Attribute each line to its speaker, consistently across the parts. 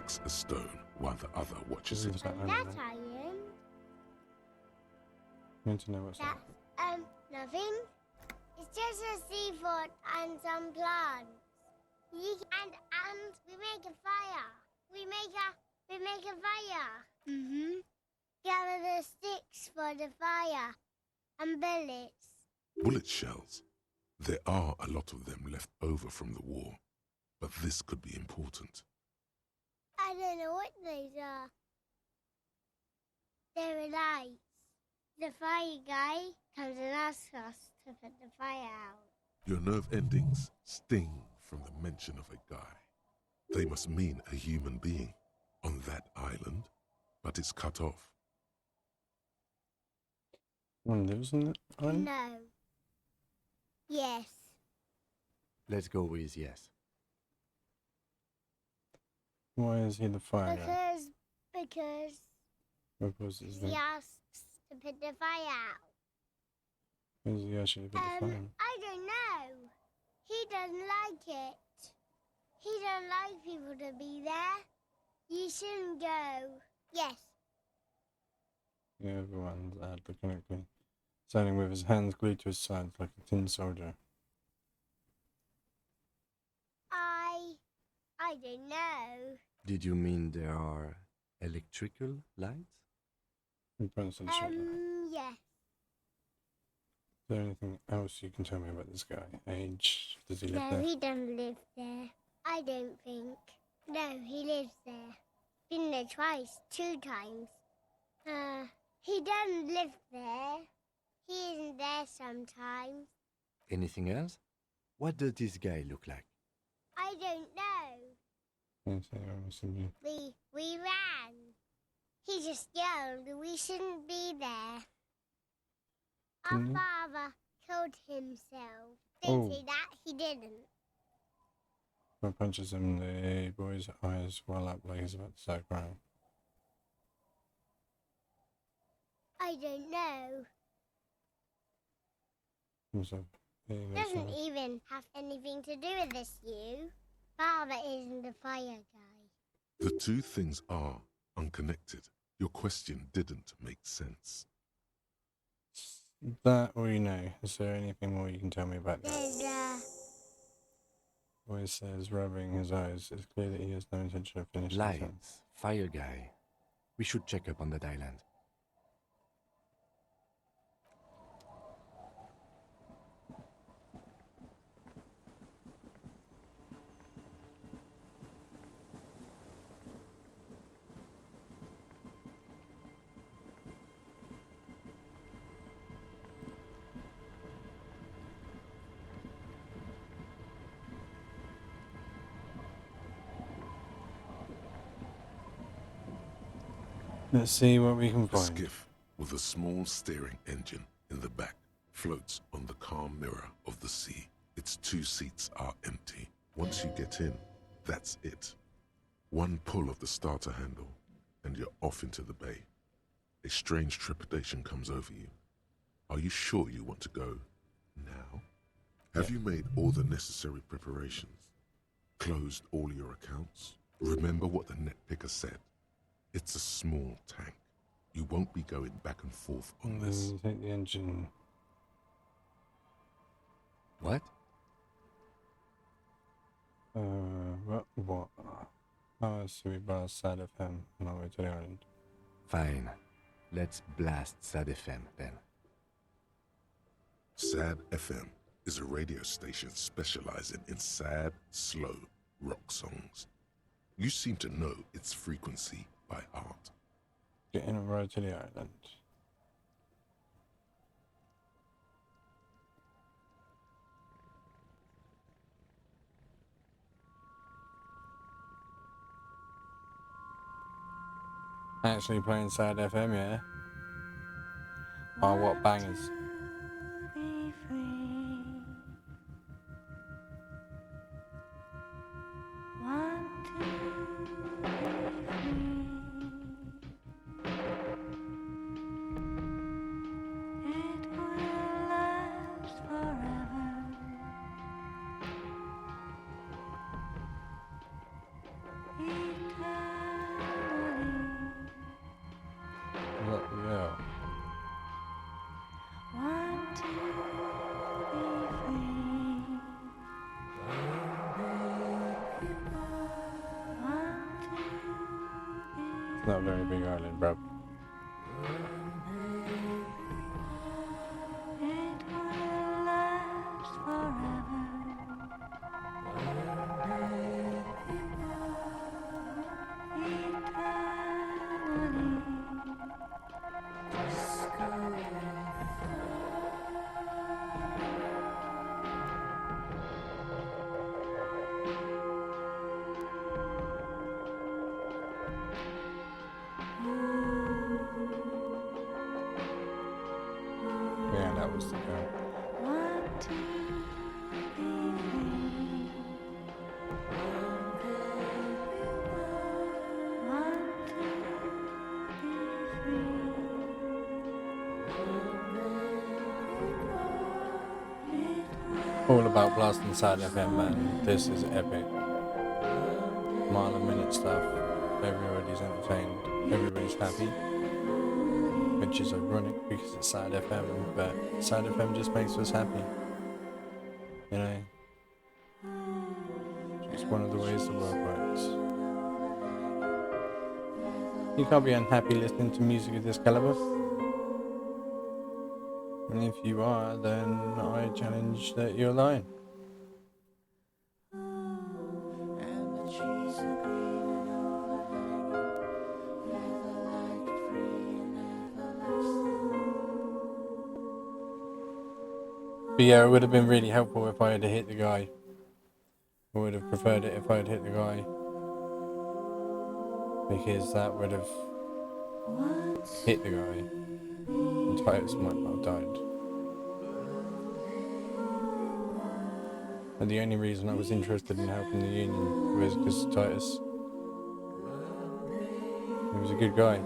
Speaker 1: picks a stone while the other watches
Speaker 2: Who's
Speaker 1: it.
Speaker 2: that
Speaker 3: And
Speaker 2: iron?
Speaker 3: that iron,
Speaker 2: I need to know what's that.
Speaker 3: that's, nothing. It's just a seafood and some plants. And we make a fire. We make a fire. Mm-hmm. Gather the sticks for the fire and bullets.
Speaker 1: Bullet shells. There are a lot of them left over from the war, but this could be important.
Speaker 3: I don't know what these are. They're lights. The fire guy comes and asks us to put the fire out.
Speaker 1: Your nerve endings sting from the mention of a guy. They must mean a human being on that island, but it's cut off.
Speaker 2: One lives on that island?
Speaker 3: No. Yes.
Speaker 4: Let's go with yes.
Speaker 2: Why is he the fire guy?
Speaker 3: Because
Speaker 2: Because
Speaker 3: he asks to put the fire out.
Speaker 2: is he actually put the fire on?
Speaker 3: I don't know. He doesn't like it. He don't like people to be there. You shouldn't go. Yes.
Speaker 2: Yeah, everyone's looking at me. Standing with his hands glued to his sides like a tin soldier.
Speaker 3: I don't know.
Speaker 4: Did you mean there are electrical lights?
Speaker 2: He points to the shoulder.
Speaker 3: Yes.
Speaker 2: Is there anything else you can tell me about this guy? Age? Does he live
Speaker 3: No,
Speaker 2: there?
Speaker 3: he doesn't live there. I don't think. No, he lives there. Been there twice, 2 times. He doesn't live there. He isn't there sometimes.
Speaker 4: Anything else? What does this guy look like?
Speaker 3: I don't know.
Speaker 2: Yes, I honestly do.
Speaker 3: We ran. He just yelled we shouldn't be there. Our
Speaker 2: Didn't he?
Speaker 3: father killed himself.
Speaker 2: Oh.
Speaker 3: Didn't say that, he didn't.
Speaker 2: When punches him, the boy's eyes well up like he's about to start crying.
Speaker 3: I don't know.
Speaker 2: So, he looks
Speaker 3: Doesn't
Speaker 2: like-
Speaker 3: even have anything to do with this, you. Father isn't the fire guy.
Speaker 1: The two things are unconnected. Your question didn't make sense.
Speaker 2: That we know. Is there anything more you can tell me about that?
Speaker 3: There's
Speaker 2: Boy says, rubbing his eyes. It's clear that he has no intention of finishing the sentence.
Speaker 4: Lights, fire guy. We should check up on that island.
Speaker 2: Let's see what we can
Speaker 1: A
Speaker 2: find.
Speaker 1: skiff with a small steering engine in the back floats on the calm mirror of the sea. Its 2 seats are empty. Once you get in, that's it. One pull of the starter handle, and you're off into the bay. A strange trepidation comes over you. Are you sure you want to go now? Have you made all the necessary preparations? Closed all your accounts? Remember what the net picker said. It's a small tank. You won't be going back and forth on this.
Speaker 2: Take the engine.
Speaker 4: What?
Speaker 2: What? Oh, so we blast side of him on our way to the island.
Speaker 4: Fine. Let's blast SAD FM then.
Speaker 1: SAD FM is a radio station specializing in sad, slow rock songs. You seem to know its frequency by heart.
Speaker 2: Getting a ride to the island. Actually playing Sad FM, yeah? Oh, what bangers.
Speaker 5: Because
Speaker 2: Not a very big island, bro. Yeah, that was the girl. All about blasting Side FM, man. This is epic. Mile a minute stuff. Everybody's entertained. Everybody's happy. Which is ironic because it's Side FM, but Side FM just makes us happy. You know? It's one of the ways the world works. You can't be unhappy listening to music of this caliber. And if you are, then I challenge that you're lying. But yeah, it would have been really helpful if I had hit the guy. I would have preferred it if I had hit the guy. Because that would have hit the guy. And Titus might not have died. And the only reason I was interested in helping the Union was because Titus, he was a good guy.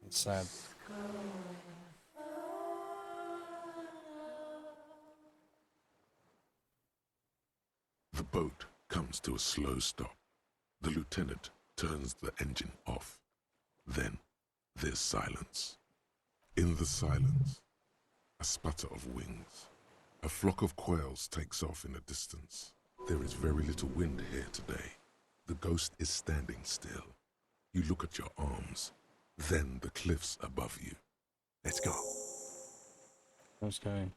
Speaker 2: It's sad.
Speaker 1: The boat comes to a slow stop. The lieutenant turns the engine off. Then there's silence. In the silence, a sputter of wings. A flock of quails takes off in the distance. There is very little wind here today. The ghost is standing still. You look at your arms, then the cliffs above you. Let's go.
Speaker 2: Let's go.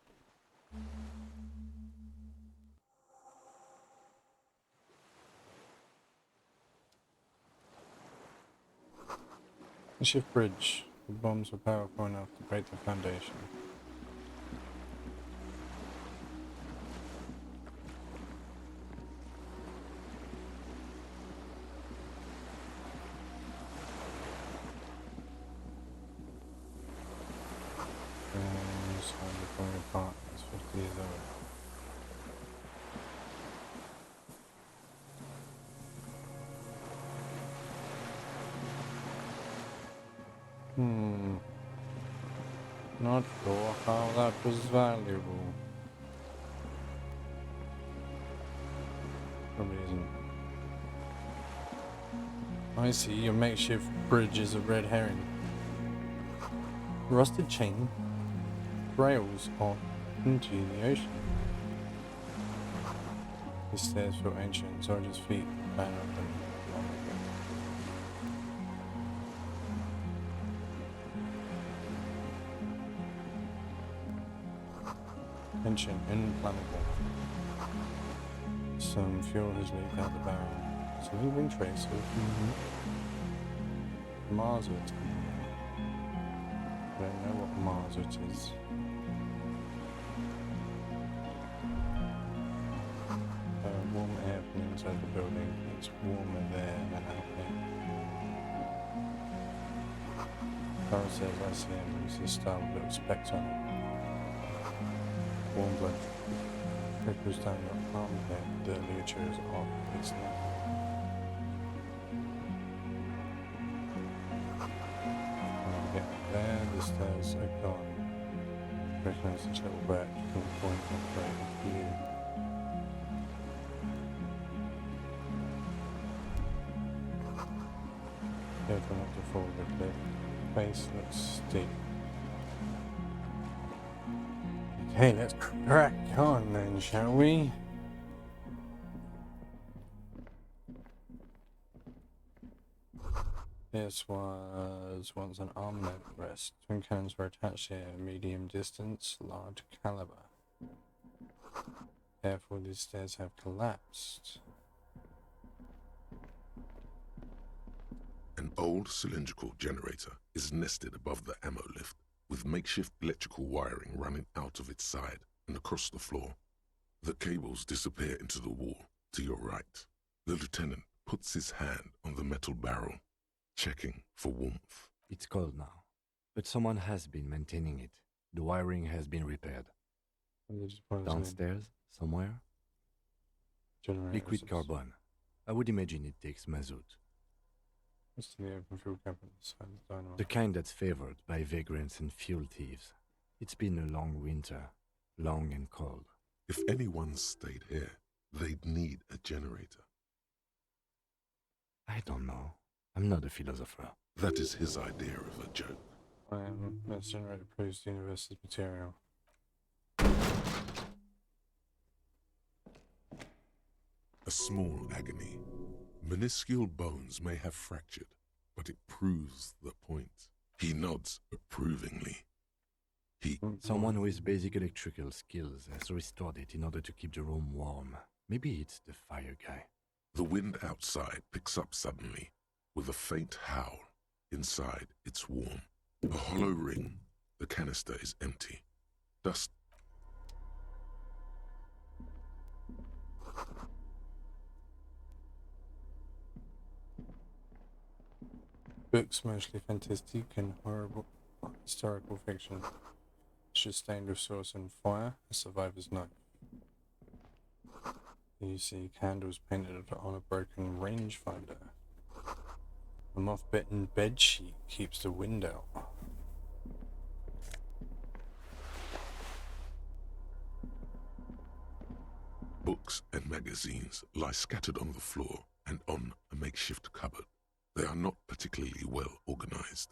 Speaker 2: The ship bridge. The bombs were powerful enough to break the foundation. So they're falling apart. It's 50 years old. Not sure how that was valuable. Probably isn't. I see, your makeshift bridge is a red herring. Rusted chain rails on into the ocean. These stairs feel ancient, soldiers' feet ban up them. Ancient, inflammable. Some fuel has leaked out the barrel. It's a moving trace of Marsut. I don't know what Marsut is. Warm air from inside the building. It's warmer there than out here. Carl says I see him. He's a star with little specks on it. Warm blood trickles down your armpit. The ligature is off. It's not. Yeah, there the stairs are gone. Recognize the little birch from the point of great view. Careful not to fall the cliff. Face looks steep. Okay, let's crack on then, shall we? This was once an armament rest. Twin cannons were attached here, medium distance, large caliber. Therefore, these stairs have collapsed.
Speaker 1: An old cylindrical generator is nested above the ammo lift, with makeshift electrical wiring running out of its side and across the floor. The cables disappear into the wall to your right. The lieutenant puts his hand on the metal barrel, checking for warmth.
Speaker 4: It's cold now, but someone has been maintaining it. The wiring has been repaired.
Speaker 2: And they just put us in
Speaker 4: Downstairs, somewhere?
Speaker 2: generators.
Speaker 4: Liquid carbon. I would imagine it takes mazout.
Speaker 2: What's in the open fuel cabin beside the dynamo?
Speaker 4: The kind that's favored by vagrants and fuel thieves. It's been a long winter, long and cold.
Speaker 1: If anyone stayed here, they'd need a generator.
Speaker 4: I don't know. I'm not a philosopher.
Speaker 1: That is his idea of a joke.
Speaker 2: This generator proves the universe's material.
Speaker 1: A small agony. Minuscule bones may have fractured, but it proves the point. He nods approvingly.
Speaker 4: Someone with basic electrical skills has restored it in order to keep the room warm. Maybe it's the fire guy.
Speaker 1: The wind outside picks up suddenly, with a faint howl. Inside, it's warm. A hollow ring. The canister is empty. Dust.
Speaker 2: Books, mostly fantastic and horrible historical fiction. She's stained with sauce and fire, a survivor's knife. You see candles painted on a broken rangefinder. A moth-bitten bedsheet keeps the wind out.
Speaker 1: Books and magazines lie scattered on the floor and on a makeshift cupboard. They are not particularly well organized.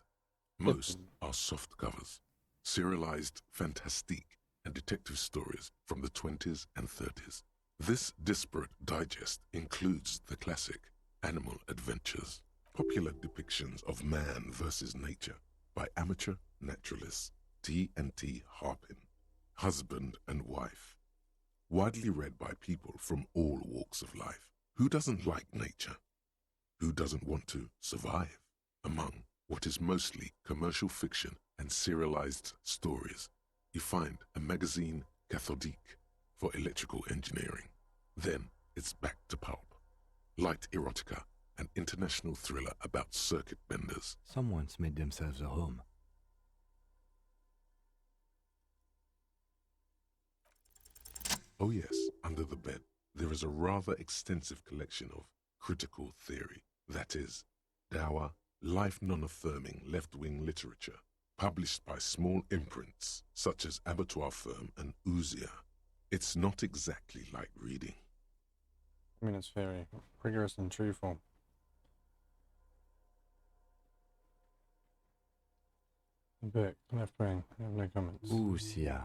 Speaker 1: Most are soft covers, serialized fantastique and detective stories from the 20s and 30s. This disparate digest includes the classic Animal Adventures, popular depictions of man versus nature by amateur naturalists T&T Harpin, husband and wife. Widely read by people from all walks of life. Who doesn't like nature? Who doesn't want to survive? Among what is mostly commercial fiction and serialized stories, you find a magazine cathodique for electrical engineering. Then it's back to pulp. Light erotica, an international thriller about circuit benders.
Speaker 4: Someone's made themselves a home.
Speaker 1: Oh yes, under the bed, there is a rather extensive collection of critical theory, that is, dour, life non-affirming left-wing literature, published by small imprints such as Abattoir Firm and Ouzia. It's not exactly light reading.
Speaker 2: I mean, it's very rigorous and truthful. The book, left wing, I have no comments.
Speaker 4: Ouzia.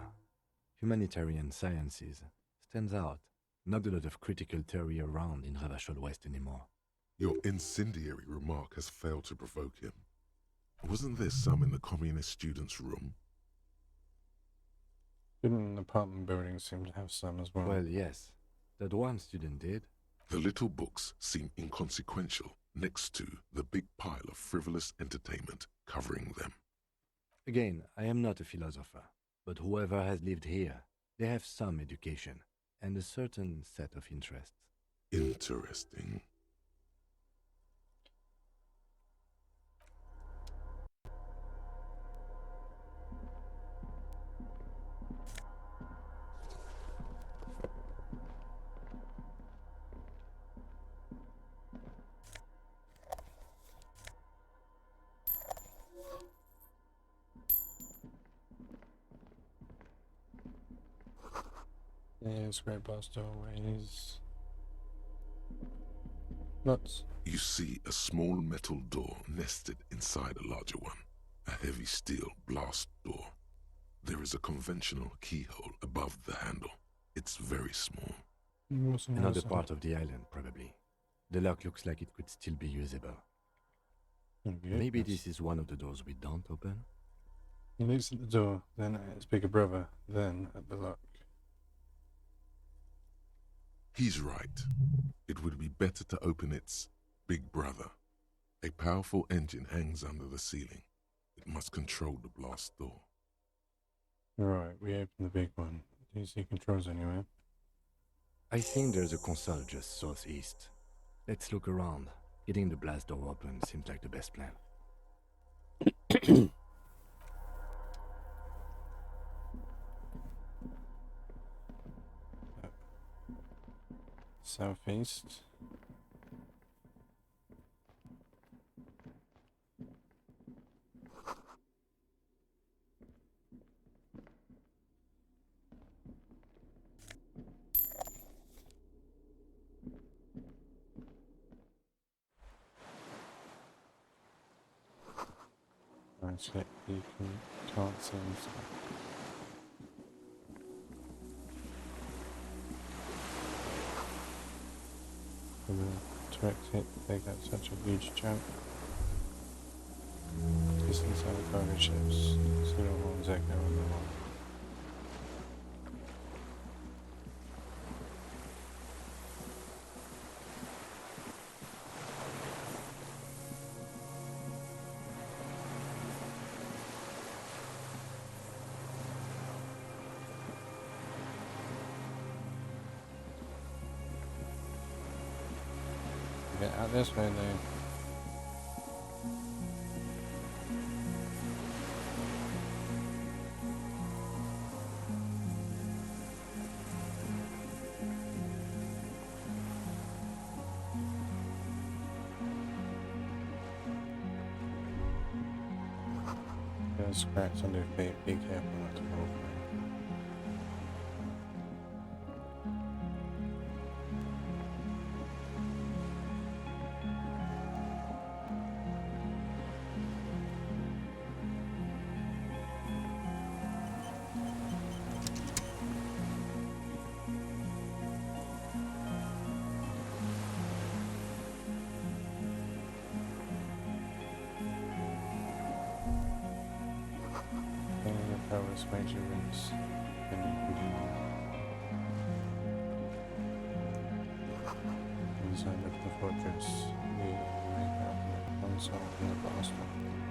Speaker 4: Humanitarian sciences. Stands out. Not a lot of critical theory around in Ravachol West anymore.
Speaker 1: Your incendiary remark has failed to provoke him. Wasn't there some in the communist students' room?
Speaker 2: Student apartment buildings seem to have some as well.
Speaker 4: Well, yes. That one student did.
Speaker 1: The little books seem inconsequential next to the big pile of frivolous entertainment covering them.
Speaker 4: Again, I am not a philosopher, but whoever has lived here, they have some education and a certain set of interests.
Speaker 1: Interesting.
Speaker 2: Yes, great bus doorways. Nuts.
Speaker 1: You see a small metal door nested inside a larger one, a heavy steel blast door. There is a conventional keyhole above the handle. It's very small.
Speaker 4: Another part of the island, probably. The lock looks like it could still be usable.
Speaker 2: Oh,
Speaker 4: Maybe
Speaker 2: goodness.
Speaker 4: this is one of the doors we don't open?
Speaker 2: He looks at the door, then at his bigger brother, then at the lock.
Speaker 1: He's right. It would be better to open its big brother. A powerful engine hangs under the ceiling. It must control the blast door.
Speaker 2: Right, we open the big one. Do you see controls anywhere?
Speaker 4: I think there's a console just southeast. Let's look around. Getting the blast door open seems like the best plan.
Speaker 2: Southeast. Actually, can't see inside. For the direct hit, take out such a huge jump. Distance out of cargo ships. Zero horns echo on the wall. Get out this way though. There's scratch under your feet, be careful not to fall through. Powerless major rings, then you continue. Inside of the fortress, you make out the console in the blast one.